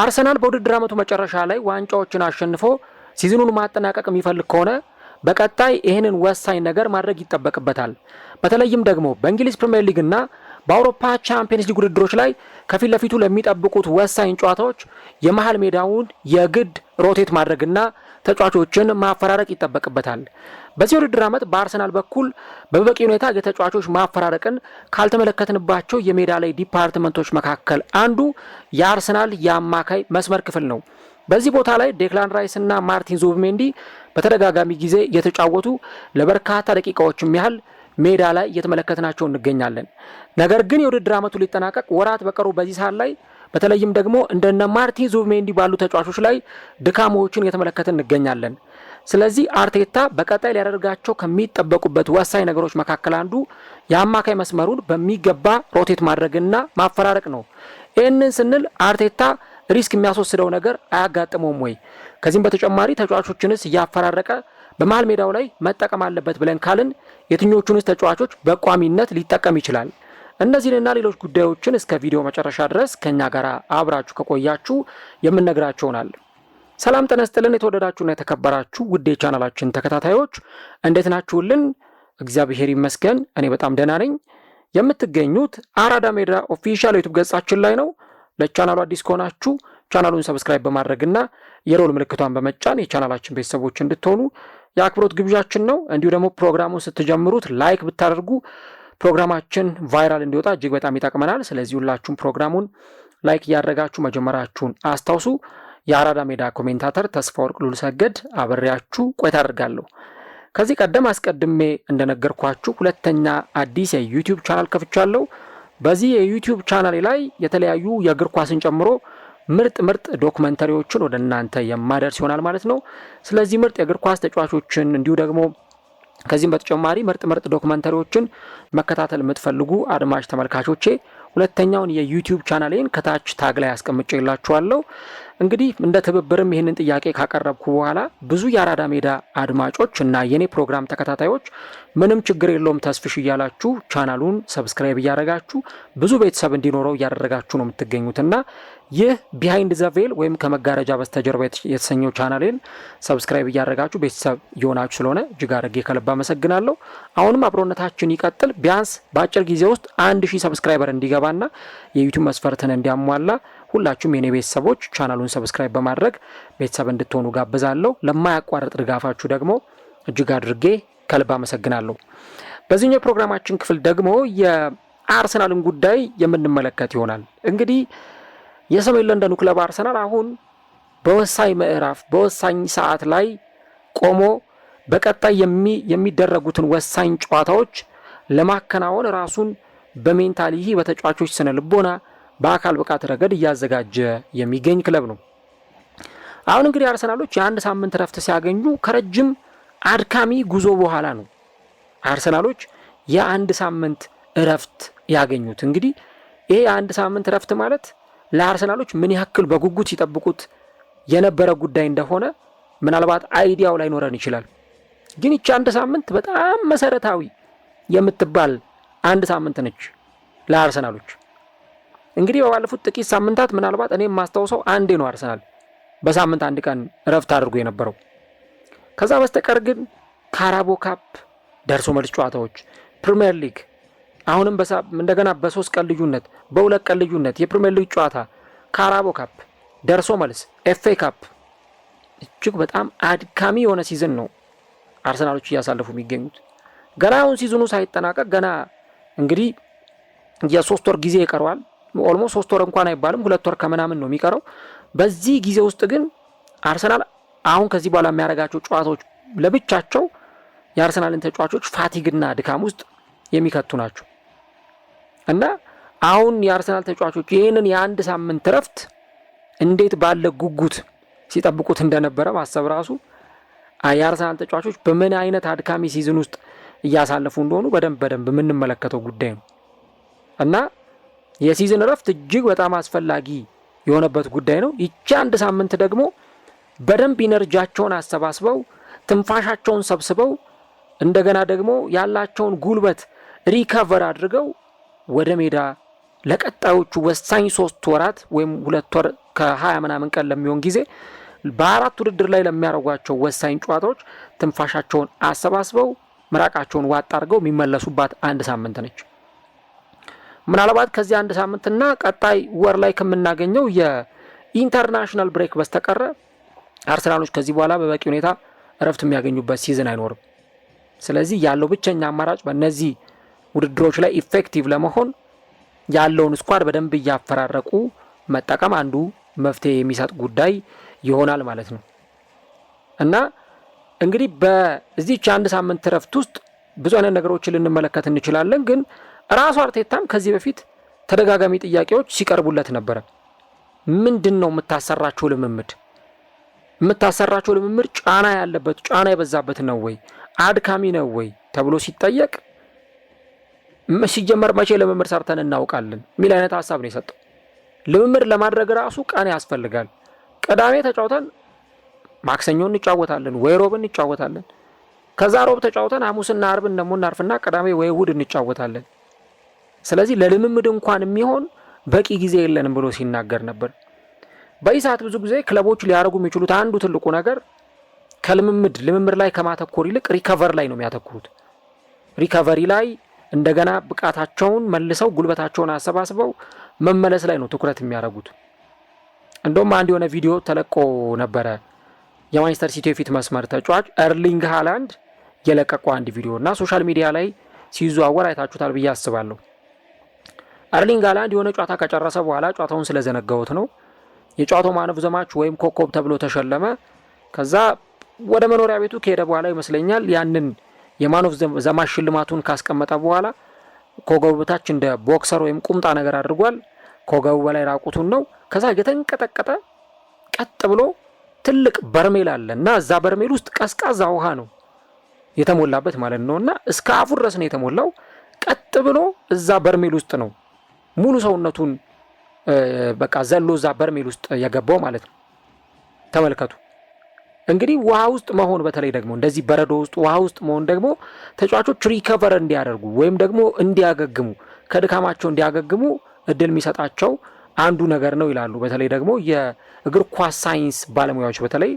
አርሰናል በውድድር ዓመቱ መጨረሻ ላይ ዋንጫዎችን አሸንፎ ሲዝኑን ማጠናቀቅ የሚፈልግ ከሆነ በቀጣይ ይህንን ወሳኝ ነገር ማድረግ ይጠበቅበታል። በተለይም ደግሞ በእንግሊዝ ፕሪሚየር ሊግ እና በአውሮፓ ቻምፒየንስ ሊግ ውድድሮች ላይ ከፊት ለፊቱ ለሚጠብቁት ወሳኝ ጨዋታዎች የመሃል ሜዳውን የግድ ሮቴት ማድረግና ተጫዋቾችን ማፈራረቅ ይጠበቅበታል። በዚህ ውድድር ዓመት በአርሰናል በኩል በበቂ ሁኔታ የተጫዋቾች ማፈራረቅን ካልተመለከትንባቸው የሜዳ ላይ ዲፓርትመንቶች መካከል አንዱ የአርሰናል የአማካይ መስመር ክፍል ነው። በዚህ ቦታ ላይ ዴክላን ራይስ እና ማርቲን ዙቢሜንዲ በተደጋጋሚ ጊዜ የተጫወቱ ለበርካታ ደቂቃዎችም ያህል ሜዳ ላይ እየተመለከትናቸው እንገኛለን። ነገር ግን የውድድር ዓመቱ ሊጠናቀቅ ወራት በቀሩ በዚህ ሰዓት ላይ በተለይም ደግሞ እንደነ ማርቲን ዙቢሜንዲ ባሉ ተጫዋቾች ላይ ድካሞችን እየተመለከትን እንገኛለን። ስለዚህ አርቴታ በቀጣይ ሊያደርጋቸው ከሚጠበቁበት ወሳኝ ነገሮች መካከል አንዱ የአማካይ መስመሩን በሚገባ ሮቴት ማድረግና ማፈራረቅ ነው። ይህንን ስንል አርቴታ ሪስክ የሚያስወስደው ነገር አያጋጥመውም ወይ? ከዚህም በተጨማሪ ተጫዋቾችንስ እያፈራረቀ በመሃል ሜዳው ላይ መጠቀም አለበት ብለን ካልን የትኞቹንስ ተጫዋቾች በቋሚነት ሊጠቀም ይችላል? እነዚህንና ሌሎች ጉዳዮችን እስከ ቪዲዮ መጨረሻ ድረስ ከኛ ጋር አብራችሁ ከቆያችሁ የምንነግራችሁ ይሆናል። ሰላም ጤና ይስጥልን። የተወደዳችሁና የተከበራችሁ ውድ የቻናላችን ተከታታዮች እንዴት ናችሁልን? እግዚአብሔር ይመስገን እኔ በጣም ደህና ነኝ። የምትገኙት አራዳ ሜዳ ኦፊሻል ዩቲዩብ ገጻችን ላይ ነው። ለቻናሉ አዲስ ከሆናችሁ ቻናሉን ሰብስክራይብ በማድረግና የሮል ምልክቷን በመጫን የቻናላችን ቤተሰቦች እንድትሆኑ የአክብሮት ግብዣችን ነው። እንዲሁ ደግሞ ፕሮግራሙን ስትጀምሩት ላይክ ብታደርጉ ፕሮግራማችን ቫይራል እንዲወጣ እጅግ በጣም ይጠቅመናል። ስለዚህ ሁላችሁም ፕሮግራሙን ላይክ እያደረጋችሁ መጀመራችሁን አስታውሱ። የአራዳ ሜዳ ኮሜንታተር ተስፋወርቅ ሉልሰገድ አብሬያችሁ ቆይታ አደርጋለሁ። ከዚህ ቀደም አስቀድሜ እንደነገርኳችሁ ሁለተኛ አዲስ የዩቲዩብ ቻናል ከፍቻለሁ። በዚህ የዩቲዩብ ቻናል ላይ የተለያዩ የእግር ኳስን ጨምሮ ምርጥ ዶክመንተሪዎችን ወደ እናንተ የማደርስ ይሆናል ማለት ነው። ስለዚህ ምርጥ የእግር ኳስ ተጫዋቾችን እንዲሁ ደግሞ ከዚህም በተጨማሪ ምርጥ ዶክመንተሪዎችን መከታተል የምትፈልጉ አድማጭ ተመልካቾቼ ሁለተኛውን የዩቲዩብ ቻናሌን ከታች ታግ ላይ አስቀምጬላችኋለሁ። እንግዲህ እንደ ትብብርም ይህንን ጥያቄ ካቀረብኩ በኋላ ብዙ የአራዳ ሜዳ አድማጮች እና የኔ ፕሮግራም ተከታታዮች ምንም ችግር የለውም ተስፍሽ እያላችሁ ቻናሉን ሰብስክራይብ እያደረጋችሁ ብዙ ቤተሰብ እንዲኖረው እያደረጋችሁ ነው የምትገኙትና ይህ ቢሃይንድ ዘ ቬል ወይም ከመጋረጃ በስተጀርባ የተሰኘው ቻናሌን ሰብስክራይብ እያደረጋችሁ ቤተሰብ የሆናችሁ ስለሆነ እጅግ አድርጌ ከልብ አመሰግናለሁ። አሁንም አብሮነታችን ይቀጥል። ቢያንስ በአጭር ጊዜ ውስጥ 1000 ሰብስክራይበር እንዲገባና የዩቲዩብ መስፈርትን እንዲያሟላ ሁላችሁም የኔ ቤተሰቦች ቻናሉን ሰብስክራይብ በማድረግ ቤተሰብ እንድትሆኑ ጋብዛለሁ። ለማያቋርጥ ድጋፋችሁ ደግሞ እጅግ አድርጌ ከልብ አመሰግናለሁ። በዚህኛው ፕሮግራማችን ክፍል ደግሞ የአርሰናልን ጉዳይ የምንመለከት ይሆናል። እንግዲህ የሰሜን ለንደኑ ክለብ አርሰናል አሁን በወሳኝ ምዕራፍ በወሳኝ ሰዓት ላይ ቆሞ በቀጣይ የሚደረጉትን ወሳኝ ጨዋታዎች ለማከናወን ራሱን በሜንታሊቲ በተጫዋቾች ስነ ልቦና በአካል ብቃት ረገድ እያዘጋጀ የሚገኝ ክለብ ነው። አሁን እንግዲህ አርሰናሎች የአንድ ሳምንት ረፍት ሲያገኙ ከረጅም አድካሚ ጉዞ በኋላ ነው አርሰናሎች የአንድ ሳምንት ረፍት ያገኙት። እንግዲህ ይሄ የአንድ ሳምንት ረፍት ማለት ለአርሰናሎች ምን ያክል በጉጉት ሲጠብቁት የነበረ ጉዳይ እንደሆነ ምናልባት አይዲያው ላይ ኖረን ይችላል። ግን ይቺ አንድ ሳምንት በጣም መሰረታዊ የምትባል አንድ ሳምንት ነች ለአርሰናሎች። እንግዲህ በባለፉት ጥቂት ሳምንታት ምናልባት እኔም ማስታውሰው አንዴ ነው አርሰናል በሳምንት አንድ ቀን ረፍት አድርጎ የነበረው። ከዛ በስተቀር ግን ካራቦ ካፕ ደርሶ መልስ ጨዋታዎች፣ ፕሪሚየር ሊግ አሁንም እንደገና በ3 ቀን ልዩነት በ2 ቀን ልዩነት የፕሪሚየር ሊግ ጨዋታ፣ ካራቦ ካፕ ደርሶ መልስ፣ ኤፍኤ ካፕ እጅግ በጣም አድካሚ የሆነ ሲዝን ነው አርሰናሎች እያሳለፉ የሚገኙት። ገና አሁን ሲዝኑ ሳይጠናቀቅ ገና እንግዲህ የ3 ወር ጊዜ ይቀረዋል። ኦልሞስት 3 ወር እንኳን አይባልም 2 ወር ከምናምን ነው የሚቀረው። በዚህ ጊዜ ውስጥ ግን አርሰናል አሁን ከዚህ በኋላ የሚያደርጋቸው ጨዋታዎች ለብቻቸው የአርሰናልን ተጫዋቾች ፋቲግና ድካም ውስጥ የሚከቱ ናቸው እና አሁን የአርሰናል ተጫዋቾች ይህንን የአንድ ሳምንት ረፍት እንዴት ባለ ጉጉት ሲጠብቁት እንደነበረ ማሰብ ራሱ የአርሰናል ተጫዋቾች በምን አይነት አድካሚ ሲዝን ውስጥ እያሳለፉ እንደሆኑ በደንብ የምንመለከተው ጉዳይ ነው እና የሲዝን ረፍት እጅግ በጣም አስፈላጊ የሆነበት ጉዳይ ነው። ይቺ አንድ ሳምንት ደግሞ በደንብ ኢነርጂያቸውን አሰባስበው ትንፋሻቸውን ሰብስበው እንደገና ደግሞ ያላቸውን ጉልበት ሪከቨር አድርገው ወደ ሜዳ ለቀጣዮቹ ወሳኝ 3 ወራት ወይም 2 ወር ከ20 ምናምን ቀን ለሚሆን ጊዜ በአራት ውድድር ላይ ለሚያደርጓቸው ወሳኝ ጨዋታዎች ትንፋሻቸውን አሰባስበው ምራቃቸውን ዋጥ አድርገው የሚመለሱባት አንድ ሳምንት ነች። ምናልባት ከዚህ አንድ ሳምንትና ቀጣይ ወር ላይ ከምናገኘው የኢንተርናሽናል ብሬክ በስተቀረ አርሰናሎች ከዚህ በኋላ በበቂ ሁኔታ እረፍት የሚያገኙበት ሲዝን አይኖርም። ስለዚህ ያለው ብቸኛ አማራጭ በእነዚህ ውድድሮች ላይ ኢፌክቲቭ ለመሆን ያለውን ስኳድ በደንብ እያፈራረቁ መጠቀም አንዱ መፍትሄ የሚሰጥ ጉዳይ ይሆናል ማለት ነው። እና እንግዲህ በዚህች አንድ ሳምንት እረፍት ውስጥ ብዙ አይነት ነገሮችን ልንመለከት እንችላለን። ግን ራሱ አርቴታም ከዚህ በፊት ተደጋጋሚ ጥያቄዎች ሲቀርቡለት ነበረ። ምንድን ነው የምታሰራቸው ልምምድ ጫና ያለበት ጫና የበዛበት ነው ወይ አድካሚ ነው ወይ ተብሎ ሲጠየቅ ሲጀመር መቼ ልምምድ ሰርተን እናውቃለን የሚል አይነት ሀሳብ ነው የሰጠው። ልምምድ ለማድረግ ራሱ ቀን ያስፈልጋል። ቅዳሜ ተጫውተን ማክሰኞ እንጫወታለን ወይ ሮብ እንጫወታለን። ከዛ ሮብ ተጫውተን ሐሙስና አርብን ደግሞ እናርፍና ቅዳሜ ወይ እሁድ እንጫወታለን። ስለዚህ ለልምምድ እንኳን የሚሆን በቂ ጊዜ የለንም ብሎ ሲናገር ነበር። በዚህ ሰዓት ብዙ ጊዜ ክለቦች ሊያደርጉ የሚችሉት አንዱ ትልቁ ነገር ልምምድ ላይ ከማተኮር ይልቅ ሪከቨር ላይ ነው የሚያተኩሩት። ሪከቨሪ ላይ እንደገና ብቃታቸውን መልሰው ጉልበታቸውን አሰባስበው መመለስ ላይ ነው ትኩረት የሚያደርጉት። እንደውም አንድ የሆነ ቪዲዮ ተለቆ ነበረ። የማንቸስተር ሲቲ የፊት መስመር ተጫዋች ኤርሊንግ ሃላንድ የለቀቀው አንድ ቪዲዮ እና ሶሻል ሚዲያ ላይ ሲዘዋወር አይታችሁታል ብዬ አስባለሁ። ኤርሊንግ ሃላንድ የሆነ ጨዋታ ከጨረሰ በኋላ ጨዋታውን ስለዘነጋሁት ነው የጨዋታው ማን ኦፍ ዘ ማች ወይም ኮከብ ተብሎ ተሸለመ። ከዛ ወደ መኖሪያ ቤቱ ከሄደ በኋላ ይመስለኛል ያንን የማን ኦፍ ዘ ማች ሽልማቱን ካስቀመጠ በኋላ ኮገቡ በታች እንደ ቦክሰር ወይም ቁምጣ ነገር አድርጓል። ኮገቡ በላይ ራቁቱን ነው። ከዛ የተንቀጠቀጠ ቀጥ ብሎ ትልቅ በርሜል አለ እና እዛ በርሜል ውስጥ ቀዝቃዛ ውሃ ነው የተሞላበት ማለት ነው። እና እስከ አፉ ድረስ ነው የተሞላው። ቀጥ ብሎ እዛ በርሜል ውስጥ ነው ሙሉ ሰውነቱን በቃ ዘሎ እዛ በርሜል ውስጥ የገባው ማለት ነው። ተመልከቱ እንግዲህ ውሃ ውስጥ መሆን በተለይ ደግሞ እንደዚህ በረዶ ውስጥ ውሃ ውስጥ መሆን ደግሞ ተጫዋቾች ሪከቨር እንዲያደርጉ ወይም ደግሞ እንዲያገግሙ ከድካማቸው እንዲያገግሙ እድል የሚሰጣቸው አንዱ ነገር ነው ይላሉ። በተለይ ደግሞ የእግር ኳስ ሳይንስ ባለሙያዎች በተለይ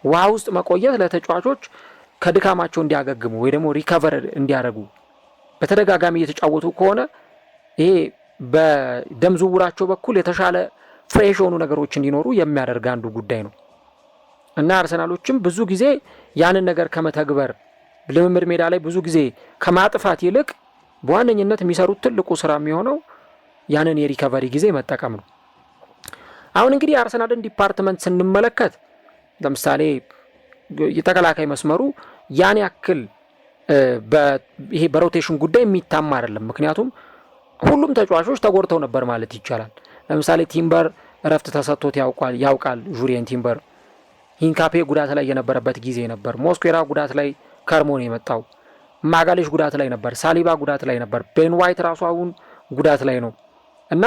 ውሃ ውስጥ መቆየት ለተጫዋቾች ከድካማቸው እንዲያገግሙ ወይ ደግሞ ሪከቨር እንዲያደርጉ በተደጋጋሚ እየተጫወቱ ከሆነ ይሄ በደም ዝውውራቸው በኩል የተሻለ ፍሬሽ የሆኑ ነገሮች እንዲኖሩ የሚያደርግ አንዱ ጉዳይ ነው እና አርሰናሎችም ብዙ ጊዜ ያንን ነገር ከመተግበር ልምምድ ሜዳ ላይ ብዙ ጊዜ ከማጥፋት ይልቅ በዋነኝነት የሚሰሩት ትልቁ ስራ የሚሆነው ያንን የሪከቨሪ ጊዜ መጠቀም ነው። አሁን እንግዲህ የአርሰናልን ዲፓርትመንት ስንመለከት ለምሳሌ የተከላካይ መስመሩ ያን ያክል ይሄ በሮቴሽን ጉዳይ የሚታማ አይደለም። ምክንያቱም ሁሉም ተጫዋቾች ተጎድተው ነበር ማለት ይቻላል። ለምሳሌ ቲምበር እረፍት ተሰጥቶት ያውቃል። ጁሪየን ቲምበር ሂንካፔ ጉዳት ላይ የነበረበት ጊዜ ነበር። ሞስኩዌራ ጉዳት ላይ ከርሞ ነው የመጣው። ማጋሌሽ ጉዳት ላይ ነበር። ሳሊባ ጉዳት ላይ ነበር። ቤን ዋይት ራሱ አሁን ጉዳት ላይ ነው እና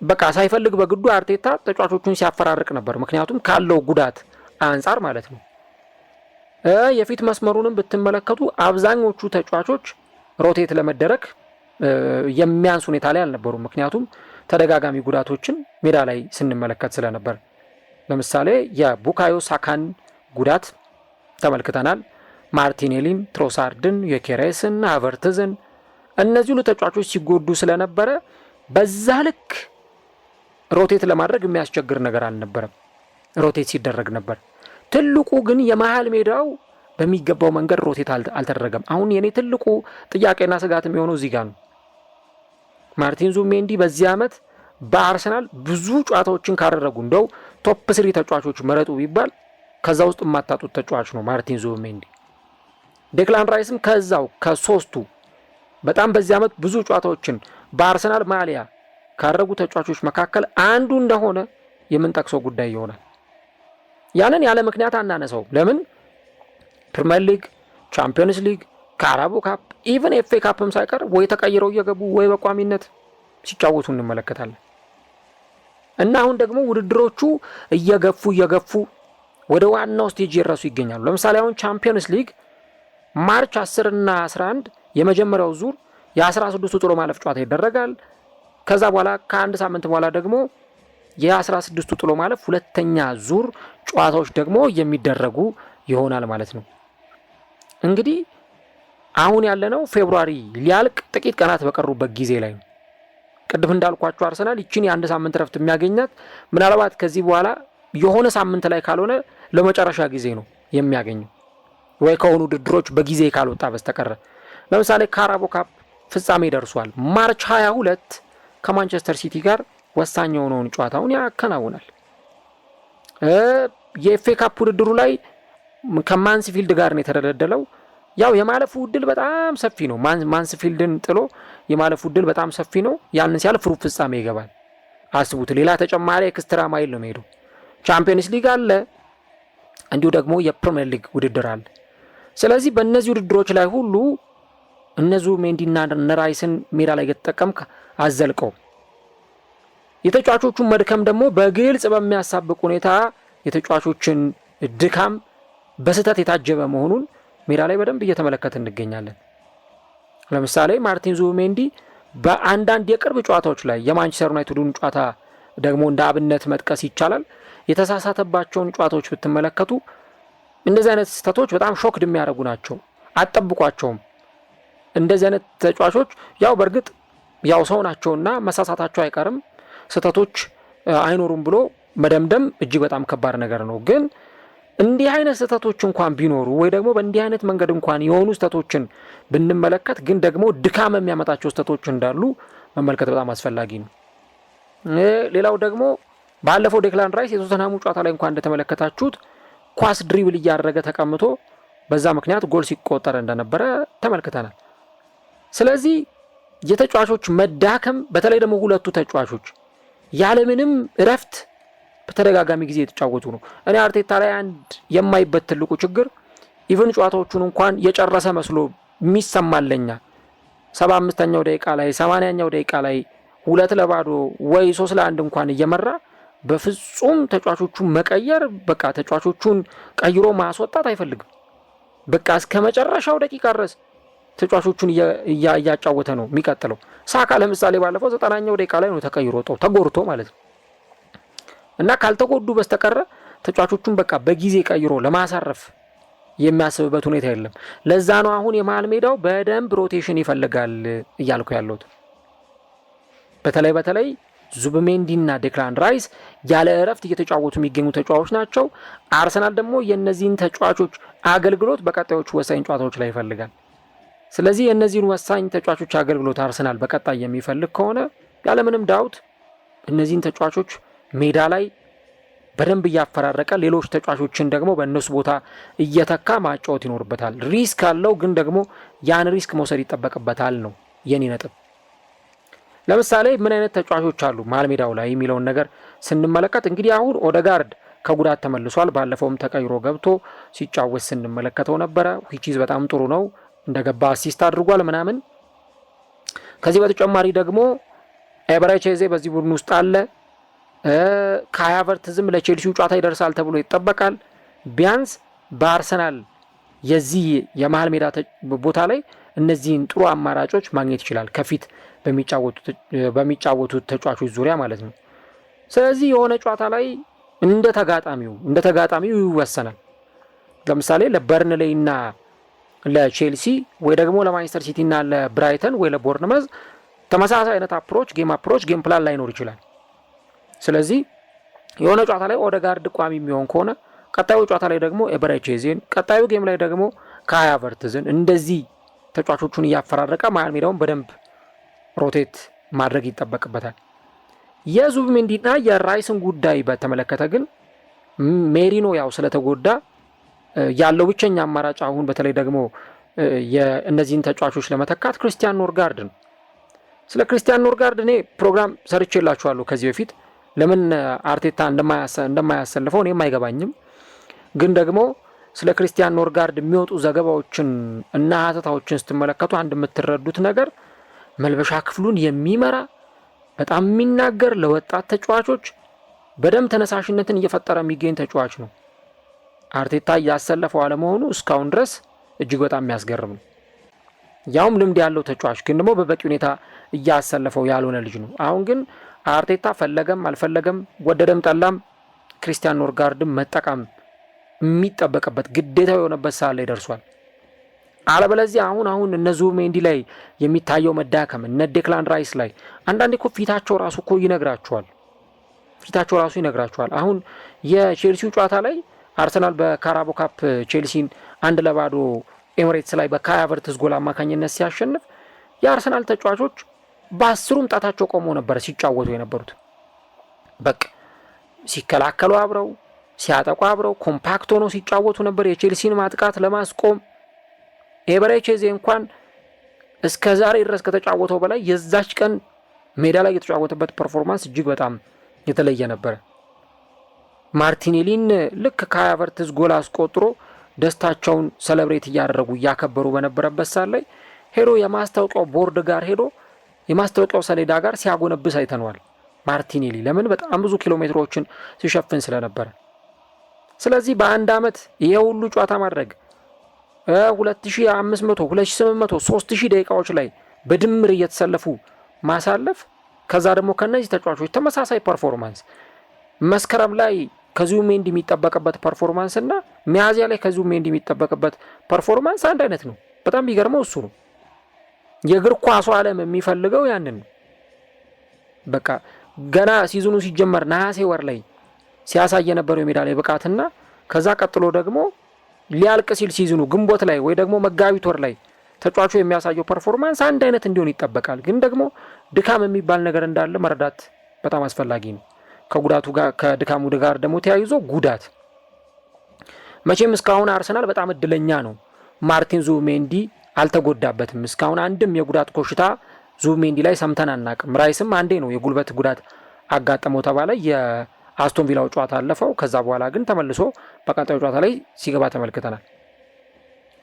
በቃ ሳይፈልግ በግዱ አርቴታ ተጫዋቾቹን ሲያፈራርቅ ነበር። ምክንያቱም ካለው ጉዳት አንጻር ማለት ነው። የፊት መስመሩንም ብትመለከቱ አብዛኞቹ ተጫዋቾች ሮቴት ለመደረግ የሚያንስ ሁኔታ ላይ አልነበሩም። ምክንያቱም ተደጋጋሚ ጉዳቶችን ሜዳ ላይ ስንመለከት ስለነበር ለምሳሌ የቡካዮ ሳካን ጉዳት ተመልክተናል። ማርቲኔሊን፣ ትሮሳርድን፣ የኬሬስን፣ ሃቨርትዝን እነዚህ ሁሉ ተጫዋቾች ሲጎዱ ስለነበረ በዛ ልክ ሮቴት ለማድረግ የሚያስቸግር ነገር አልነበረም። ሮቴት ሲደረግ ነበር። ትልቁ ግን የመሃል ሜዳው በሚገባው መንገድ ሮቴት አልተደረገም። አሁን የኔ ትልቁ ጥያቄና ስጋት የሚሆነው እዚህ ጋር ነው። ማርቲን ዙቢሜንዲ በዚህ ዓመት በአርሰናል ብዙ ጨዋታዎችን ካደረጉ እንደው ቶፕ 3 ተጫዋቾች መረጡ ቢባል ከዛ ውስጥ የማታጡት ተጫዋች ነው ማርቲን ዙቢሜንዲ። ዴክላን ራይስም ከዛው ከሶስቱ በጣም በዚህ ዓመት ብዙ ጨዋታዎችን በአርሰናል ማሊያ ካደረጉ ተጫዋቾች መካከል አንዱ እንደሆነ የምንጠቅሰው ጉዳይ ይሆናል። ያንን ያለ ምክንያት አናነሳው። ለምን ፕሪሚየር ሊግ፣ ቻምፒዮንስ ሊግ፣ ካራቦ ካፕ፣ ኢቨን ኤፍኤ ካፕም ሳይቀር ወይ ተቀይረው እየገቡ ወይ በቋሚነት ሲጫወቱ እንመለከታለን። እና አሁን ደግሞ ውድድሮቹ እየገፉ ወደ ዋናው ስቴጅ ይረሱ ይገኛሉ። ለምሳሌ አሁን ቻምፒዮንስ ሊግ ማርች 10 እና 11 የመጀመሪያው ዙር የ16ቱ ጥሎ ማለፍ ጨዋታ ይደረጋል። ከዛ በኋላ ከአንድ ሳምንት በኋላ ደግሞ የ16ቱ ጥሎ ማለፍ ሁለተኛ ዙር ጨዋታዎች ደግሞ የሚደረጉ ይሆናል ማለት ነው። እንግዲህ አሁን ያለነው ፌብሩዋሪ ሊያልቅ ጥቂት ቀናት በቀሩበት ጊዜ ላይ ነው። ቅድም እንዳልኳቸው አርሰናል ይችን የአንድ ሳምንት ረፍት የሚያገኛት ምናልባት ከዚህ በኋላ የሆነ ሳምንት ላይ ካልሆነ ለመጨረሻ ጊዜ ነው የሚያገኘው፣ ወይ ከሆኑ ውድድሮች በጊዜ ካልወጣ በስተቀረ። ለምሳሌ ካራቦ ካፕ ፍጻሜ ደርሷል። ማርች 22 ከማንቸስተር ሲቲ ጋር ወሳኝ የሆነውን ጨዋታውን ያከናውናል። የኤፍኤ ካፕ ውድድሩ ላይ ከማንስፊልድ ጋር ነው የተደለደለው። ያው የማለፉ እድል በጣም ሰፊ ነው። ማንስፊልድን ጥሎ የማለፉ እድል በጣም ሰፊ ነው። ያንን ሲያልፍ ሩብ ፍጻሜ ይገባል። አስቡት፣ ሌላ ተጨማሪ ኤክስትራ ማይል ነው የሚሄደው። ቻምፒየንስ ሊግ አለ፣ እንዲሁ ደግሞ የፕሪሚየር ሊግ ውድድር አለ። ስለዚህ በእነዚህ ውድድሮች ላይ ሁሉ እነዙ ሜንዲና ነራይስን ሜዳ ላይ የተጠቀምክ አዘልቀው። የተጫዋቾቹን መድከም ደግሞ በግልጽ በሚያሳብቅ ሁኔታ የተጫዋቾችን ድካም በስህተት የታጀበ መሆኑን ሜዳ ላይ በደንብ እየተመለከት እንገኛለን። ለምሳሌ ማርቲን ዙቢሜንዲ በአንዳንድ የቅርብ ጨዋታዎች ላይ የማንቸስተር ዩናይትዱን ጨዋታ ደግሞ እንደ አብነት መጥቀስ ይቻላል። የተሳሳተባቸውን ጨዋታዎች ብትመለከቱ እንደዚህ አይነት ስህተቶች በጣም ሾክድ የሚያደርጉ ናቸው። አትጠብቋቸውም። እንደዚህ አይነት ተጫዋቾች ያው በእርግጥ ያው ሰው ናቸውና መሳሳታቸው አይቀርም፣ ስህተቶች አይኖሩም ብሎ መደምደም እጅግ በጣም ከባድ ነገር ነው። ግን እንዲህ አይነት ስህተቶች እንኳን ቢኖሩ ወይ ደግሞ በእንዲህ አይነት መንገድ እንኳን የሆኑ ስህተቶችን ብንመለከት ግን ደግሞ ድካም የሚያመጣቸው ስህተቶች እንዳሉ መመልከት በጣም አስፈላጊ ነው። ሌላው ደግሞ ባለፈው ዴክላን ራይስ የቶተንሃሙ ጨዋታ ላይ እንኳን እንደተመለከታችሁት ኳስ ድሪብል እያደረገ ተቀምጦ በዛ ምክንያት ጎል ሲቆጠር እንደነበረ ተመልክተናል። ስለዚህ የተጫዋቾች መዳከም፣ በተለይ ደግሞ ሁለቱ ተጫዋቾች ያለምንም እረፍት በተደጋጋሚ ጊዜ የተጫወቱ ነው። እኔ አርቴታ ላይ አንድ የማይበት ትልቁ ችግር ኢቨን ጨዋታዎቹን እንኳን የጨረሰ መስሎ የሚሰማለኛ 75ኛው ደቂቃ ላይ 80ኛው ደቂቃ ላይ 2-0 ወይ 3-1 እንኳን እየመራ በፍጹም ተጫዋቾቹን መቀየር፣ በቃ ተጫዋቾቹን ቀይሮ ማስወጣት አይፈልግም። በቃ እስከ መጨረሻው ደቂቃ ድረስ ተጫዋቾቹን እያጫወተ ነው የሚቀጥለው። ሳካ ለምሳሌ ባለፈው 90ኛው ደቂቃ ላይ ነው ተቀይሮ ተጎድቶ ማለት ነው። እና ካልተጎዱ በስተቀረ ተጫዋቾቹን በቃ በጊዜ ቀይሮ ለማሳረፍ የሚያስብበት ሁኔታ የለም። ለዛ ነው አሁን የመሃል ሜዳው በደንብ ሮቴሽን ይፈልጋል እያልኩ ያለሁት። በተለይ ዙቢሜንዲና ዴክላን ራይስ ያለ እረፍት እየተጫወቱ የሚገኙ ተጫዋቾች ናቸው። አርሰናል ደግሞ የእነዚህን ተጫዋቾች አገልግሎት በቀጣዮቹ ወሳኝ ጨዋታዎች ላይ ይፈልጋል። ስለዚህ የእነዚህን ወሳኝ ተጫዋቾች አገልግሎት አርሰናል በቀጣይ የሚፈልግ ከሆነ ያለምንም ዳውት እነዚህን ተጫዋቾች ሜዳ ላይ በደንብ እያፈራረቀ ሌሎች ተጫዋቾችን ደግሞ በእነሱ ቦታ እየተካ ማጫወት ይኖርበታል። ሪስክ አለው፣ ግን ደግሞ ያን ሪስክ መውሰድ ይጠበቅበታል ነው የኔ ነጥብ። ለምሳሌ ምን አይነት ተጫዋቾች አሉ መሃል ሜዳው ላይ የሚለውን ነገር ስንመለከት እንግዲህ አሁን ኦደጋርድ ከጉዳት ተመልሷል። ባለፈውም ተቀይሮ ገብቶ ሲጫወት ስንመለከተው ነበረ። ዊችዝ በጣም ጥሩ ነው፣ እንደገባ አሲስት አድርጓል ምናምን። ከዚህ በተጨማሪ ደግሞ ኤበረቺዜ በዚህ ቡድን ውስጥ አለ። ካይ ሃቨርትዝም ለቼልሲው ጨዋታ ይደርሳል ተብሎ ይጠበቃል። ቢያንስ በአርሰናል የዚህ የመሃል ሜዳ ቦታ ላይ እነዚህን ጥሩ አማራጮች ማግኘት ይችላል፣ ከፊት በሚጫወቱት ተጫዋቾች ዙሪያ ማለት ነው። ስለዚህ የሆነ ጨዋታ ላይ እንደ ተጋጣሚው ይወሰናል። ለምሳሌ ለበርንሌይ እና ለቼልሲ ወይ ደግሞ ለማንቸስተር ሲቲ እና ለብራይተን ወይ ለቦርንመዝ ተመሳሳይ አይነት ጌም ፕላን ላይኖር ይችላል። ስለዚህ የሆነ ጨዋታ ላይ ኦደጋርድ ቋሚ የሚሆን ከሆነ ቀጣዩ ጨዋታ ላይ ደግሞ ኤበረቺዜን፣ ቀጣዩ ጌም ላይ ደግሞ ካይ ሃቨርትዝን እንደዚህ ተጫዋቾቹን እያፈራረቀ መሃል ሜዳውን በደንብ ሮቴት ማድረግ ይጠበቅበታል። የዙቢሜንዲና የራይስን ጉዳይ በተመለከተ ግን ሜሪኖ ያው ስለተጎዳ ያለው ብቸኛ አማራጭ አሁን በተለይ ደግሞ የእነዚህን ተጫዋቾች ለመተካት ክርስቲያን ኖርጋርድ ነው። ስለ ክርስቲያን ኖርጋርድ እኔ ፕሮግራም ሰርቼላችኋለሁ ከዚህ በፊት። ለምን አርቴታ እንደማያሰልፈው እኔም አይገባኝም። ግን ደግሞ ስለ ክርስቲያን ኖርጋርድ የሚወጡ ዘገባዎችን እና ሀተታዎችን ስትመለከቱ አንድ የምትረዱት ነገር መልበሻ ክፍሉን የሚመራ በጣም የሚናገር ለወጣት ተጫዋቾች በደንብ ተነሳሽነትን እየፈጠረ የሚገኝ ተጫዋች ነው። አርቴታ እያሰለፈው አለመሆኑ እስካሁን ድረስ እጅግ በጣም የሚያስገርም ነው። ያውም ልምድ ያለው ተጫዋች ግን ደግሞ በበቂ ሁኔታ እያሰለፈው ያልሆነ ልጅ ነው። አሁን ግን አርቴታ ፈለገም አልፈለገም ወደደም ጠላም ክሪስቲያን ኖርጋርድን መጠቀም የሚጠበቅበት ግዴታው የሆነበት ሰዓት ላይ ደርሷል። አለበለዚያ አሁን እነ ዙቢሜንዲ ላይ የሚታየው መዳከም እነ ዴክላን ራይስ ላይ አንዳንዴ እኮ ፊታቸው ራሱ እኮ ይነግራቸዋል። አሁን የቼልሲው ጨዋታ ላይ አርሰናል በካራቦ ካፕ ቼልሲን 1-0 ኤምሬትስ ላይ በካይ ሃቨርትዝ ጎል አማካኝነት ሲያሸንፍ የአርሰናል ተጫዋቾች በአስሩም ጣታቸው ቆመው ነበር ሲጫወቱ የነበሩት። በቃ ሲከላከሉ አብረው ሲያጠቁ አብረው ኮምፓክት ሆነው ሲጫወቱ ነበር የቼልሲን ማጥቃት ለማስቆም። ኤበሬቼዜ እንኳን እስከ ዛሬ ድረስ ከተጫወተው በላይ የዛች ቀን ሜዳ ላይ የተጫወተበት ፐርፎርማንስ እጅግ በጣም የተለየ ነበር። ማርቲኔሊን ልክ ካይ ሃቨርትዝ ጎል አስቆጥሮ ደስታቸውን ሰለብሬት እያደረጉ እያከበሩ በነበረበት ሰዓት ላይ ሄዶ የማስታወቂያው ቦርድ ጋር ሄዶ የማስታወቂያው ሰሌዳ ጋር ሲያጎነብስ አይተነዋል ማርቲኔሊ። ለምን? በጣም ብዙ ኪሎ ሜትሮችን ሲሸፍን ስለነበረ። ስለዚህ በአንድ አመት ይሄ ሁሉ ጨዋታ ማድረግ 2500 2800 3000 ደቂቃዎች ላይ በድምር እየተሰለፉ ማሳለፍ፣ ከዛ ደግሞ ከነዚህ ተጫዋቾች ተመሳሳይ ፐርፎርማንስ መስከረም ላይ ከዙቢሜንዲ የሚጠበቅበት ፐርፎርማንስ እና ሚያዝያ ላይ ከዙቢሜንዲ የሚጠበቅበት ፐርፎርማንስ አንድ አይነት ነው። በጣም ቢገርመው እሱ ነው። የእግር ኳሱ ዓለም የሚፈልገው ያንን ነው። በቃ ገና ሲዝኑ ሲጀመር ነሐሴ ወር ላይ ሲያሳይ የነበረው የሜዳ ላይ ብቃትና ከዛ ቀጥሎ ደግሞ ሊያልቅ ሲል ሲዝኑ ግንቦት ላይ ወይ ደግሞ መጋቢት ወር ላይ ተጫዋቹ የሚያሳየው ፐርፎርማንስ አንድ አይነት እንዲሆን ይጠበቃል። ግን ደግሞ ድካም የሚባል ነገር እንዳለ መረዳት በጣም አስፈላጊ ነው። ከጉዳቱ ጋር ከድካሙ ጋር ደግሞ ተያይዞ ጉዳት መቼም እስካሁን አርሰናል በጣም እድለኛ ነው። ማርቲን ዙቢሜንዲ አልተጎዳበትም። እስካሁን አንድም የጉዳት ኮሽታ ዙቢሜንዲ ላይ ሰምተን አናቅም። ራይስም አንዴ ነው የጉልበት ጉዳት አጋጠመው ተባለ። የአስቶን ቪላው ጨዋታ አለፈው። ከዛ በኋላ ግን ተመልሶ በቀጣዩ ጨዋታ ላይ ሲገባ ተመልክተናል።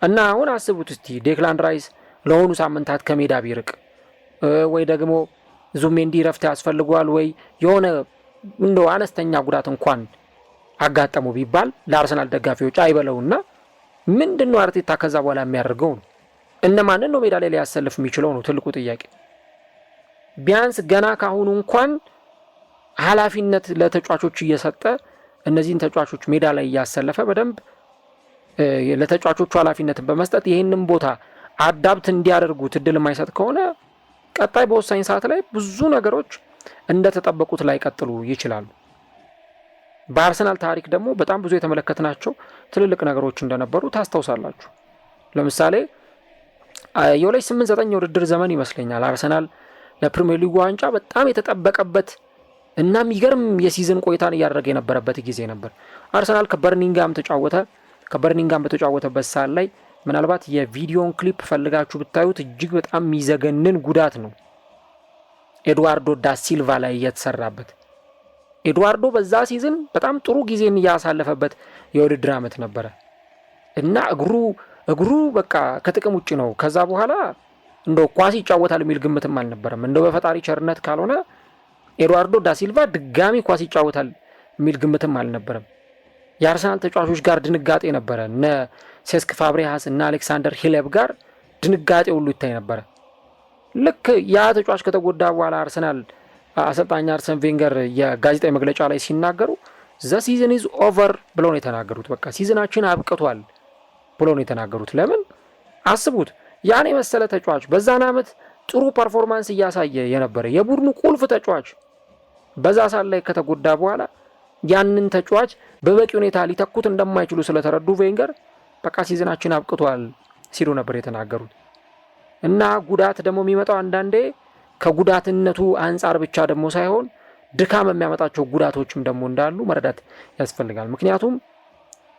እና አሁን አስቡት እስቲ ዴክላን ራይስ ለሆኑ ሳምንታት ከሜዳ ቢርቅ ወይ ደግሞ ዙቢሜንዲ ረፍት ያስፈልገዋል ወይ የሆነ እንደው አነስተኛ ጉዳት እንኳን አጋጠመው ቢባል ለአርሰናል ደጋፊዎች አይበለውና ምንድነው አርቴታ ከዛ በኋላ የሚያደርገው ነው? እነማንን ነው ሜዳ ላይ ሊያሰልፍ የሚችለው ነው ትልቁ ጥያቄ። ቢያንስ ገና ካሁኑ እንኳን ኃላፊነት ለተጫዋቾች እየሰጠ እነዚህን ተጫዋቾች ሜዳ ላይ እያሰለፈ በደንብ ለተጫዋቾቹ ኃላፊነትን በመስጠት ይህንን ቦታ አዳፕት እንዲያደርጉት እድል የማይሰጥ ከሆነ ቀጣይ በወሳኝ ሰዓት ላይ ብዙ ነገሮች እንደተጠበቁት ላይ ቀጥሉ ይችላሉ። በአርሰናል ታሪክ ደግሞ በጣም ብዙ የተመለከትናቸው ትልልቅ ነገሮች እንደነበሩ ታስታውሳላችሁ። ለምሳሌ የ2008-9 የውድድር ዘመን ይመስለኛል አርሰናል ለፕሪሚየር ሊጉ ዋንጫ በጣም የተጠበቀበት እና የሚገርም የሲዝን ቆይታን እያደረገ የነበረበት ጊዜ ነበር። አርሰናል ከበርኒንጋም ተጫወተ። ከበርኒንጋም በተጫወተበት ሰዓት ላይ ምናልባት የቪዲዮን ክሊፕ ፈልጋችሁ ብታዩት እጅግ በጣም የሚዘገንን ጉዳት ነው ኤድዋርዶ ዳ ሲልቫ ላይ እየተሰራበት። ኤድዋርዶ በዛ ሲዝን በጣም ጥሩ ጊዜን እያሳለፈበት የውድድር ዓመት ነበረ እና እግሩ በቃ ከጥቅም ውጭ ነው። ከዛ በኋላ እንደው ኳስ ይጫወታል የሚል ግምትም አልነበረም። እንደው በፈጣሪ ቸርነት ካልሆነ ኤድዋርዶ ዳ ሲልቫ ድጋሚ ኳስ ይጫወታል የሚል ግምትም አልነበረም። የአርሰናል ተጫዋቾች ጋር ድንጋጤ ነበረ። እነ ሴስክ ፋብሪሃስ እና አሌክሳንደር ሂለብ ጋር ድንጋጤ ሁሉ ይታይ ነበረ። ልክ ያ ተጫዋች ከተጎዳ በኋላ አርሰናል አሰልጣኝ አርሰን ቬንገር የጋዜጣዊ መግለጫ ላይ ሲናገሩ ዘ ሲዝን ኢዝ ኦቨር ብለው ነው የተናገሩት። በቃ ሲዝናችን አብቅቷል ብለው ነው የተናገሩት። ለምን አስቡት፣ ያን የመሰለ ተጫዋች በዛን ዓመት ጥሩ ፐርፎርማንስ እያሳየ የነበረ የቡድኑ ቁልፍ ተጫዋች በዛ ሳል ላይ ከተጎዳ በኋላ ያንን ተጫዋች በበቂ ሁኔታ ሊተኩት እንደማይችሉ ስለተረዱ ቬንገር በቃ ሲዝናችን አብቅቷል ሲሉ ነበር የተናገሩት። እና ጉዳት ደግሞ የሚመጣው አንዳንዴ ከጉዳትነቱ አንጻር ብቻ ደግሞ ሳይሆን ድካም የሚያመጣቸው ጉዳቶችም ደግሞ እንዳሉ መረዳት ያስፈልጋል። ምክንያቱም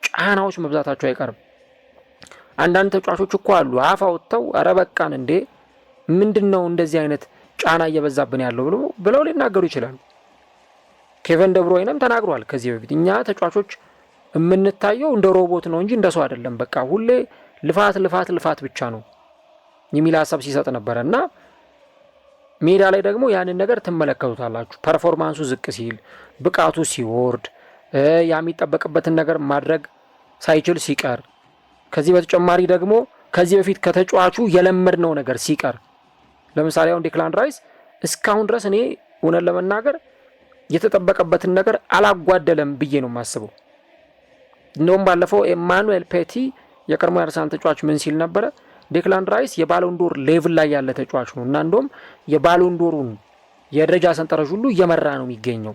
ጫናዎች መብዛታቸው አይቀርም። አንዳንድ ተጫዋቾች እኮ አሉ አፍ አውጥተው ኧረ በቃን እንዴ ምንድነው እንደዚህ አይነት ጫና እየበዛብን ያለው ብለው ሊናገሩ ይችላሉ። ኬቨን ደብሮይነም ተናግሯል ከዚህ በፊት እኛ ተጫዋቾች የምንታየው እንደ ሮቦት ነው እንጂ እንደሰው አይደለም፣ በቃ ሁሌ ልፋት ብቻ ነው የሚል ሀሳብ ሲሰጥ ነበረ። እና ሜዳ ላይ ደግሞ ያንን ነገር ትመለከቱታላችሁ። ፐርፎርማንሱ ዝቅ ሲል፣ ብቃቱ ሲወርድ፣ የሚጠበቅበትን ነገር ማድረግ ሳይችል ሲቀር፣ ከዚህ በተጨማሪ ደግሞ ከዚህ በፊት ከተጫዋቹ የለመድነው ነገር ሲቀር፣ ለምሳሌ አሁን ዴክላን ራይስ እስካሁን ድረስ እኔ እውነት ለመናገር የተጠበቀበትን ነገር አላጓደለም ብዬ ነው የማስበው። እንደውም ባለፈው ኤማኑኤል ፔቲ የቀድሞ የአርሰናል ተጫዋች ምን ሲል ነበረ? ዴክላን ራይስ የባሎንዶር ሌቭል ላይ ያለ ተጫዋች ነው እና እንደውም የባሎንዶሩን የደረጃ ሰንጠረዥ ሁሉ እየመራ ነው የሚገኘው፣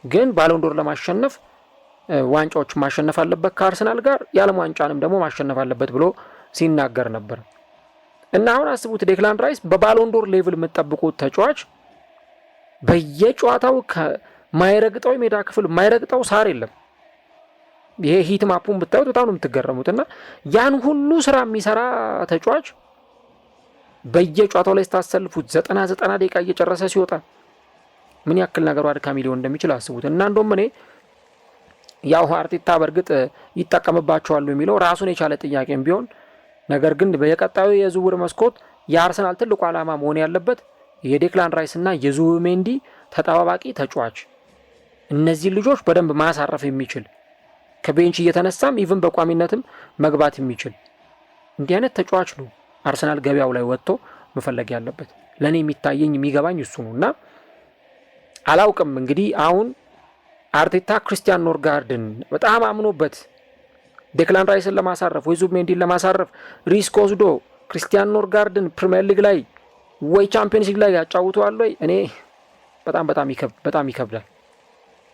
ግን ባሎንዶር ለማሸነፍ ዋንጫዎችን ማሸነፍ አለበት ከአርሰናል ጋር፣ የዓለም ዋንጫንም ደግሞ ማሸነፍ አለበት ብሎ ሲናገር ነበር። እና አሁን አስቡት ዴክላን ራይስ በባሎንዶር ሌቭል የምትጠብቁት ተጫዋች በየጨዋታው ከማይረግጠው የሜዳ ክፍል ማይረግጠው ሳር የለም። ይሄ ሂት ማፑን ብታዩት በጣም ነው የምትገረሙት። እና ያን ሁሉ ስራ የሚሰራ ተጫዋች በየጨዋታው ላይ ስታሰልፉት 90 ደቂቃ እየጨረሰ ሲወጣ ምን ያክል ነገሩ አድካሚ ሊሆን እንደሚችል አስቡት። እና እንደውም እኔ ያው አርቴታ በእርግጥ ይጠቀምባቸዋሉ የሚለው ራሱን የቻለ ጥያቄም ቢሆን፣ ነገር ግን በየቀጣዩ የዝውውር መስኮት የአርሰናል ትልቁ ዓላማ መሆን ያለበት የዴክላን ራይስ እና የዙቢሜንዲ ተጠባባቂ ተጫዋች፣ እነዚህ ልጆች በደንብ ማሳረፍ የሚችል ከቤንች እየተነሳም ኢቭን በቋሚነትም መግባት የሚችል እንዲህ አይነት ተጫዋች ነው አርሰናል ገበያው ላይ ወጥቶ መፈለግ ያለበት። ለእኔ የሚታየኝ የሚገባኝ እሱ ነው። እና አላውቅም እንግዲህ አሁን አርቴታ ክሪስቲያን ኖርጋርድን በጣም አምኖበት ዴክላን ራይስን ለማሳረፍ ወይ ዙቢሜንዲን ለማሳረፍ ሪስክ ወስዶ ክሪስቲያን ኖርጋርድን ፕሪሚየር ሊግ ላይ ወይ ቻምፒየንስ ሊግ ላይ ያጫውተዋል ወይ? እኔ በጣም ይከብዳል።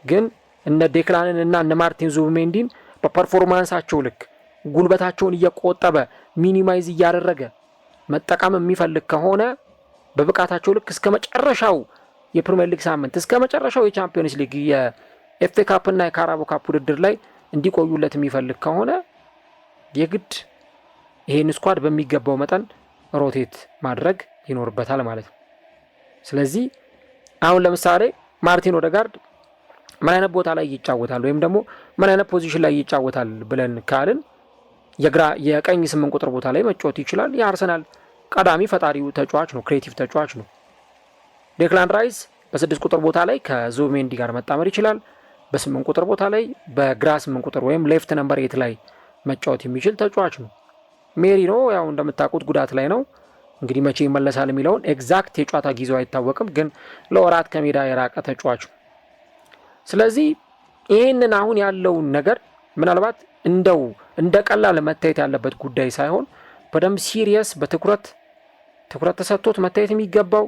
ግን እነ ዴክላንን እና እነ ማርቲን ዙቢሜንዲን በፐርፎርማንሳቸው ልክ ጉልበታቸውን እየቆጠበ ሚኒማይዝ እያደረገ መጠቀም የሚፈልግ ከሆነ በብቃታቸው ልክ እስከ መጨረሻው የፕሪሚየር ሊግ ሳምንት እስከ መጨረሻው የቻምፒየንስ ሊግ የኤፍኤ ካፕ እና የካራቦ ካፕ ውድድር ላይ እንዲቆዩለት የሚፈልግ ከሆነ የግድ ይሄን ስኳድ በሚገባው መጠን ሮቴት ማድረግ ይኖርበታል ማለት ነው። ስለዚህ አሁን ለምሳሌ ማርቲን ኦዴጋርድ ምን አይነት ቦታ ላይ ይጫወታል ወይም ደግሞ ምን አይነት ፖዚሽን ላይ ይጫወታል ብለን ካልን የቀኝ 8 ቁጥር ቦታ ላይ መጫወት ይችላል። የአርሰናል ቀዳሚ ፈጣሪው ተጫዋች ነው፣ ክሬቲቭ ተጫዋች ነው። ዴክላን ራይስ በ6 ቁጥር ቦታ ላይ ከዙቢሜንዲ ጋር መጣመር ይችላል። በ8 ቁጥር ቦታ ላይ በግራ 8 ቁጥር ወይም ሌፍት ነምበር 8 ላይ መጫወት የሚችል ተጫዋች ነው። ሜሪኖ ያው እንደምታውቁት ጉዳት ላይ ነው። እንግዲህ መቼ ይመለሳል የሚለውን ኤግዛክት የጨዋታ ጊዜው አይታወቅም፣ ግን ለወራት ከሜዳ የራቀ ተጫዋች ነው። ስለዚህ ይህንን አሁን ያለውን ነገር ምናልባት እንደው እንደ ቀላል መታየት ያለበት ጉዳይ ሳይሆን በደንብ ሲሪየስ በትኩረት ተሰጥቶት መታየት የሚገባው፣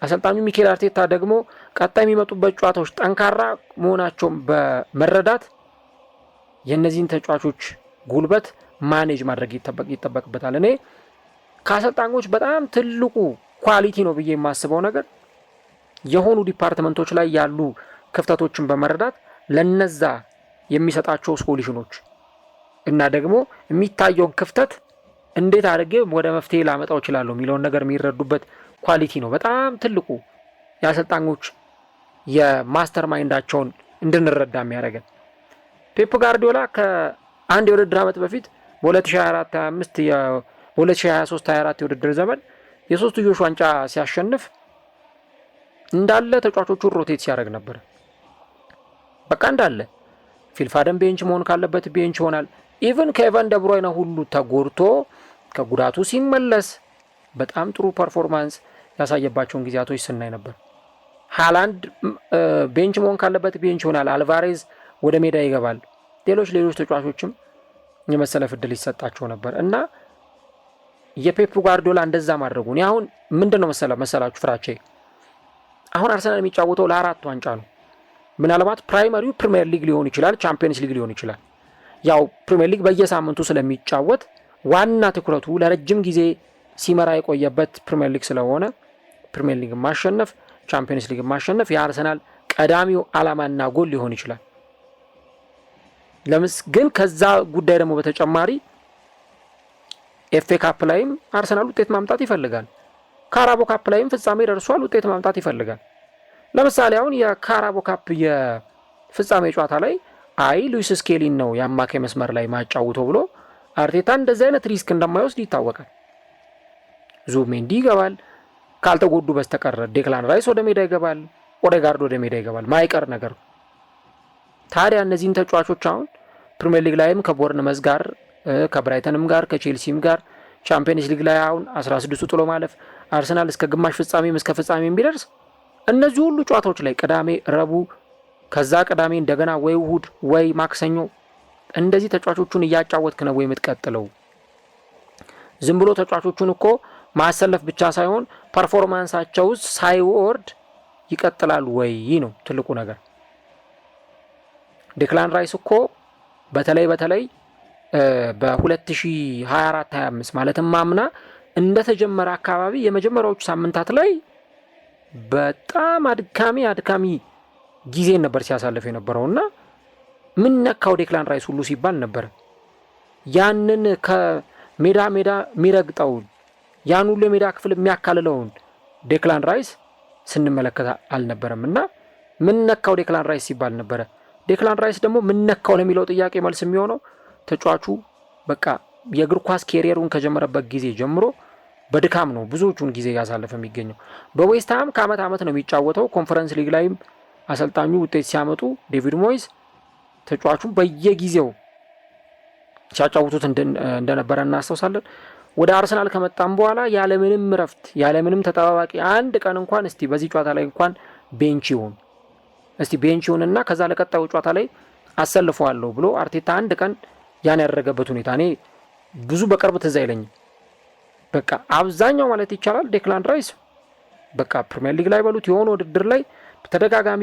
አሰልጣኙ ሚኬል አርቴታ ደግሞ ቀጣይ የሚመጡበት ጨዋታዎች ጠንካራ መሆናቸውን በመረዳት የእነዚህን ተጫዋቾች ጉልበት ማኔጅ ማድረግ ይጠበቅበታል። እኔ ከአሰልጣኞች በጣም ትልቁ ኳሊቲ ነው ብዬ የማስበው ነገር የሆኑ ዲፓርትመንቶች ላይ ያሉ ክፍተቶችን በመረዳት ለነዛ የሚሰጣቸው ሶሉሽኖች እና ደግሞ የሚታየውን ክፍተት እንዴት አድርጌ ወደ መፍትሄ ላመጣው እችላለሁ የሚለውን ነገር የሚረዱበት ኳሊቲ ነው በጣም ትልቁ የአሰልጣኞች የማስተር ማይንዳቸውን እንድንረዳ የሚያደርገን። ፔፕ ጋርዲዮላ ከአንድ የውድድር ዓመት በፊት በ2024/25 በ2023/24 የውድድር ዘመን የሶስትዮሽ ዋንጫ ሲያሸንፍ እንዳለ ተጫዋቾቹን ሮቴት ሲያደርግ ነበር። በቃ እንዳለ ፊልፋደን ቤንች መሆን ካለበት ቤንች ይሆናል። ኢቭን ኬቨን ደብሮይነ ሁሉ ተጎድቶ ከጉዳቱ ሲመለስ በጣም ጥሩ ፐርፎርማንስ ያሳየባቸውን ጊዜያቶች ስናይ ነበር። ሃላንድ ቤንች መሆን ካለበት ቤንች ይሆናል። አልቫሬዝ ወደ ሜዳ ይገባል። ሌሎች ተጫዋቾችም የመሰለፍ ዕድል ይሰጣቸው ነበር እና የፔፕ ጋርዲዮላ እንደዛ ማድረጉ እኔ አሁን ምንድነው መሰላችሁ ፍራቼ አሁን አርሰናል የሚጫወተው ለ4 ዋንጫ ነው። ምናልባት ፕራይመሪው ፕሪሚየር ሊግ ሊሆን ይችላል፣ ቻምፒየንስ ሊግ ሊሆን ይችላል። ያው ፕሪሚየር ሊግ በየሳምንቱ ስለሚጫወት ዋና ትኩረቱ ለረጅም ጊዜ ሲመራ የቆየበት ፕሪሚየር ሊግ ስለሆነ ፕሪሚየር ሊግ ማሸነፍ፣ ቻምፒየንስ ሊግ ማሸነፍ የአርሰናል ቀዳሚው ዓላማና ጎል ሊሆን ይችላል። ግን ከዛ ጉዳይ ደግሞ በተጨማሪ ኤፍኤ ካፕ ላይም አርሰናል ውጤት ማምጣት ይፈልጋል። ካራቦ ካፕ ላይም ፍጻሜ ደርሷል፣ ውጤት ማምጣት ይፈልጋል። ለምሳሌ አሁን የካራቦ ካፕ የፍጻሜ ጨዋታ ላይ ሉዊስ ስኬሊን ነው የአማካይ መስመር ላይ ማጫውተው ብሎ አርቴታ እንደዚህ አይነት ሪስክ እንደማይወስድ ይታወቃል። ዙቢሜንዲ ይገባል ካልተጎዱ በስተቀር፣ ዴክላን ራይስ ወደ ሜዳ ይገባል፣ ኦዴጋርድ ወደ ሜዳ ይገባል፣ ማይቀር ነገር። ታዲያ እነዚህን ተጫዋቾች አሁን ፕሪሚየር ሊግ ላይም ከቦርንመዝ ጋር ከብራይተንም ጋር ከቼልሲም ጋር ቻምፒየንስ ሊግ ላይ አሁን 16ቱ ጥሎ ማለፍ አርሰናል እስከ ግማሽ ፍጻሜም እስከ ፍጻሜም ቢደርስ እነዚህ ሁሉ ጨዋታዎች ላይ ቅዳሜ፣ ረቡዕ፣ ከዛ ቅዳሜ እንደገና ወይ እሁድ ወይ ማክሰኞ እንደዚህ ተጫዋቾቹን እያጫወትክ ነው ወይ የምትቀጥለው? ዝም ብሎ ተጫዋቾቹን እኮ ማሰለፍ ብቻ ሳይሆን ፐርፎርማንሳቸው ሳይወርድ ይቀጥላል ወይ ነው ትልቁ ነገር። ዴክላን ራይስ እኮ በተለይ በ2024-25 ማለትም ማምና እንደተጀመረ አካባቢ የመጀመሪያዎቹ ሳምንታት ላይ በጣም አድካሚ ጊዜ ነበር ሲያሳልፍ የነበረውና ምን ነካው ዴክላን ራይስ ሁሉ ሲባል ነበር። ያንን ከሜዳ የሚረግጠውን ያን ሁሉ የሜዳ ክፍል የሚያካልለውን ዴክላን ራይስ ስንመለከት አልነበረም እና ምን ነካው ዴክላን ራይስ ሲባል ነበረ። ዴክላን ራይስ ደግሞ ምን ነካው ለሚለው ጥያቄ መልስ የሚሆነው ተጫዋቹ በቃ የእግር ኳስ ኬሪየሩን ከጀመረበት ጊዜ ጀምሮ በድካም ነው ብዙዎቹን ጊዜ ያሳለፈ የሚገኘው። በዌስትሃም ከአመት ዓመት ነው የሚጫወተው። ኮንፈረንስ ሊግ ላይም አሰልጣኙ ውጤት ሲያመጡ ዴቪድ ሞይስ ተጫዋቹን በየጊዜው ሲያጫውቱት እንደነበረ እናስታውሳለን። ወደ አርሰናል ከመጣም በኋላ ያለምንም ረፍት ያለምንም ተጠባባቂ አንድ ቀን እንኳን እስቲ በዚህ ጨዋታ ላይ እንኳን ቤንች ይሁንና ከዛ ለቀጣዩ ጨዋታ ላይ አሰልፈዋለሁ ብሎ አርቴታ አንድ ቀን ያን ያደረገበት ሁኔታ እኔ ብዙ በቅርብ ትዝ አይለኝም። በቃ አብዛኛው ማለት ይቻላል ዴክላን ራይስ በቃ ፕሪሚየር ሊግ ላይ በሉት የሆነ ውድድር ላይ በተደጋጋሚ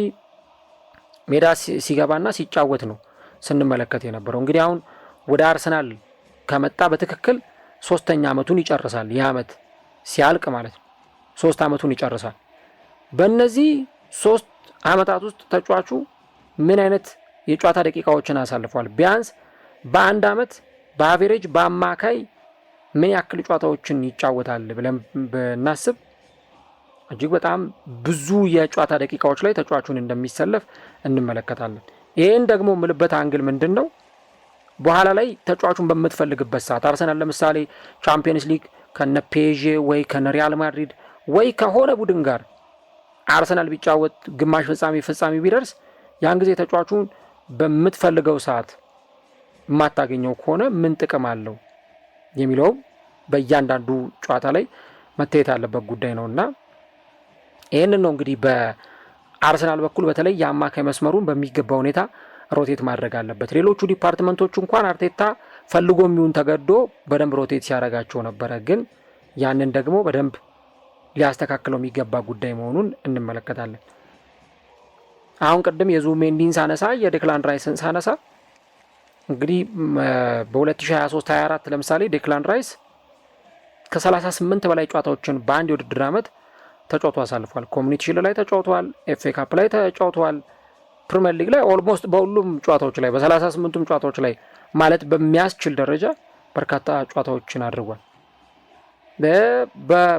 ሜዳ ሲገባና ሲጫወት ነው ስንመለከት የነበረው። እንግዲህ አሁን ወደ አርሰናል ከመጣ በትክክል 3ኛ ዓመቱን ይጨርሳል። ይህ ዓመት ሲያልቅ ማለት ነው 3 ዓመቱን ይጨርሳል። በእነዚህ 3 ዓመታት ውስጥ ተጫዋቹ ምን አይነት የጨዋታ ደቂቃዎችን አሳልፏል? ቢያንስ በአንድ ዓመት በአቬሬጅ በአማካይ ምን ያክል ጨዋታዎችን ይጫወታል ብለን ብናስብ እጅግ በጣም ብዙ የጨዋታ ደቂቃዎች ላይ ተጫዋቹን እንደሚሰለፍ እንመለከታለን። ይህን ደግሞ ምልበት አንግል ምንድን ነው? በኋላ ላይ ተጫዋቹን በምትፈልግበት ሰዓት አርሰናል ለምሳሌ ቻምፒየንስ ሊግ ከነ ፔዤ ወይ ከነ ሪያል ማድሪድ ወይ ከሆነ ቡድን ጋር አርሰናል ቢጫወት ግማሽ ፍጻሜ ቢደርስ ያን ጊዜ ተጫዋቹን በምትፈልገው ሰዓት የማታገኘው ከሆነ ምን ጥቅም አለው የሚለው በእያንዳንዱ ጨዋታ ላይ መታየት ያለበት ጉዳይ ነውና ይህንን ነው እንግዲህ በአርሰናል በኩል በተለይ የአማካይ መስመሩን በሚገባ ሁኔታ ሮቴት ማድረግ አለበት። ሌሎቹ ዲፓርትመንቶች እንኳን አርቴታ ፈልጎ የሚሆን ተገዶ በደንብ ሮቴት ሲያደርጋቸው ነበረ፣ ግን ያንን ደግሞ በደንብ ሊያስተካክለው የሚገባ ጉዳይ መሆኑን እንመለከታለን። አሁን ቅድም የዙቢሜንዲን ሳነሳ የዴክላን ራይስን ሳነሳ እንግዲህ በ2023-24 ለምሳሌ ዴክላን ራይስ ከ38 በላይ ጨዋታዎችን በአንድ የውድድር ዓመት ተጫውቶ አሳልፏል። ኮሚኒቲ ሺልድ ላይ ተጫውቷል፣ ኤፍኤ ካፕ ላይ ተጫውቷል፣ ፕሪሚየር ሊግ ላይ ኦልሞስት በሁሉም ጨዋታዎች ላይ በ38ቱም ጨዋታዎች ላይ ማለት በሚያስችል ደረጃ በርካታ ጨዋታዎችን አድርጓል።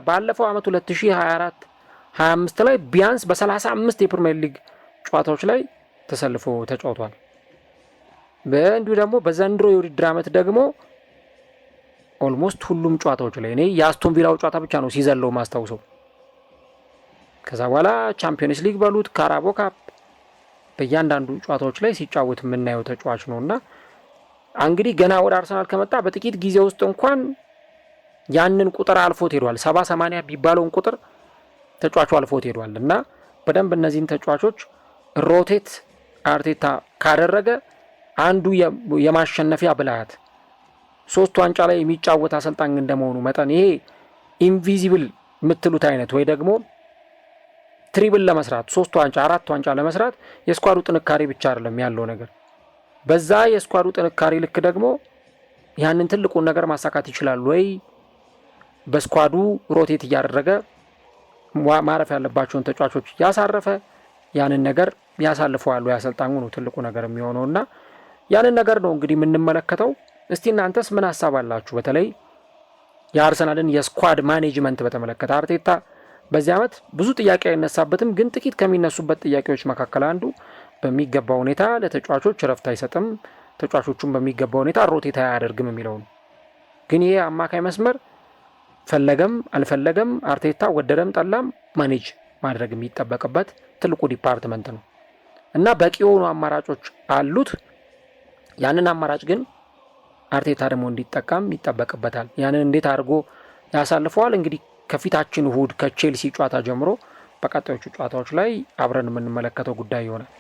ባለፈው ዓመት 2024-25 ላይ ቢያንስ በ35 የፕሪሚየር ሊግ ጨዋታዎች ላይ ተሰልፎ ተጫውቷል። እንዲሁ ደግሞ በዘንድሮ የውድድር ዓመት ደግሞ ኦልሞስት ሁሉም ጨዋታዎች ላይ እኔ የአስቶን ቪላው ጨዋታ ብቻ ነው ሲዘለው ማስታውሰው። ከዛ በኋላ ቻምፒየንስ ሊግ በሉት ካራቦ ካፕ በእያንዳንዱ ጨዋታዎች ላይ ሲጫወት የምናየው ተጫዋች ነው እና እንግዲህ ገና ወደ አርሰናል ከመጣ በጥቂት ጊዜ ውስጥ እንኳን ያንን ቁጥር አልፎት ሄዷል። 70-80 ቢባለውን ቁጥር ተጫዋቹ አልፎት ሄዷል እና በደንብ እነዚህን ተጫዋቾች ሮቴት አርቴታ ካደረገ አንዱ የማሸነፊያ ብልሃት 3 ዋንጫ ላይ የሚጫወት አሰልጣኝ እንደመሆኑ መጠን ይሄ ኢንቪዚብል የምትሉት አይነት ወይ ደግሞ ትሪብል ለመስራት 3 ዋንጫ 4 ዋንጫ ለመስራት የስኳዱ ጥንካሬ ብቻ አይደለም ያለው ነገር። በዛ የስኳዱ ጥንካሬ ልክ ደግሞ ያንን ትልቁን ነገር ማሳካት ይችላል ወይ? በስኳዱ ሮቴት እያደረገ ማረፍ ያለባቸውን ተጫዋቾች ያሳረፈ ያንን ነገር ያሳልፈዋል ወይ አሰልጣኙ ነው ትልቁ ነገር የሚሆነውና ያንን ነገር ነው እንግዲህ የምንመለከተው። እስቲ እናንተስ ምን ሀሳብ አላችሁ? በተለይ የአርሰናልን የስኳድ ማኔጅመንት በተመለከተ አርቴታ በዚህ ዓመት ብዙ ጥያቄ አይነሳበትም፣ ግን ጥቂት ከሚነሱበት ጥያቄዎች መካከል አንዱ በሚገባ ሁኔታ ለተጫዋቾች ረፍት አይሰጥም፣ ተጫዋቾቹን በሚገባ ሁኔታ ሮቴት አያደርግም የሚለው ነው። ግን ይሄ አማካይ መስመር ፈለገም አልፈለገም አርቴታ ወደደም ጠላም ማኔጅ ማድረግ የሚጠበቅበት ትልቁ ዲፓርትመንት ነው እና በቂ የሆኑ አማራጮች አሉት። ያንን አማራጭ ግን አርቴታ ደግሞ እንዲጠቀም ይጠበቅበታል። ያንን እንዴት አድርጎ ያሳልፈዋል? እንግዲህ ከፊታችን እሁድ ከቼልሲ ጨዋታ ጀምሮ በቀጣዮቹ ጨዋታዎች ላይ አብረን የምንመለከተው ጉዳይ ይሆናል።